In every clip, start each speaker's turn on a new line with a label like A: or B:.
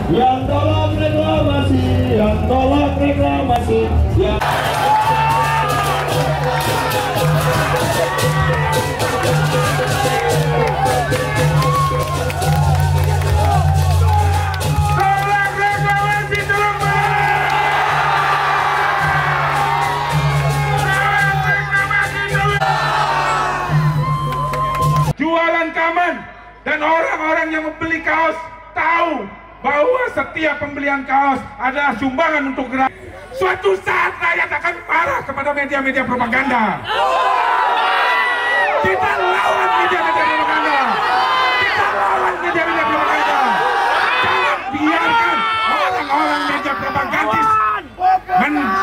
A: Yang tolak reklamasi, yang tolak reklamasi, yang tolak reklamasi, tolong jualan kaman dan orang-orang yang membeli kaos tahu bahwa setiap pembelian kaos adalah sumbangan untuk gerak. Suatu saat rakyat akan marah kepada media-media propaganda. Kita lawan media-media propaganda. Kita lawan media-media propaganda. Jangan biarkan orang-orang media propagandis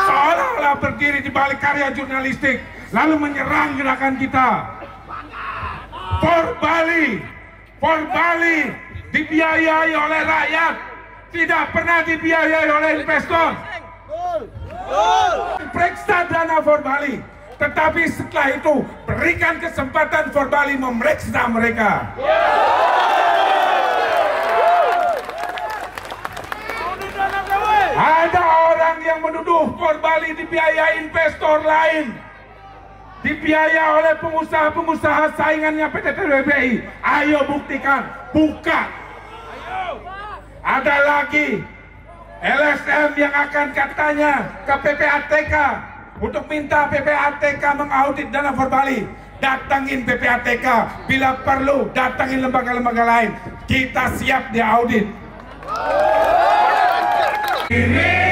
A: seolah-olah berdiri di balik karya jurnalistik lalu menyerang gerakan kita. For Bali dibiayai oleh rakyat, tidak pernah dibiayai oleh investor. Periksa dana For Bali, tetapi setelah itu berikan kesempatan For Bali memeriksa mereka. Ada orang yang menuduh For Bali dibiayai investor lain, dibiayai oleh pengusaha-pengusaha saingannya PT TBBI. Ayo buktikan, buka. Ada lagi LSM yang akan katanya ke PPATK untuk minta PPATK mengaudit dana For Bali. Datangin PPATK, bila perlu datangin lembaga-lembaga lain. Kita siap diaudit. Ini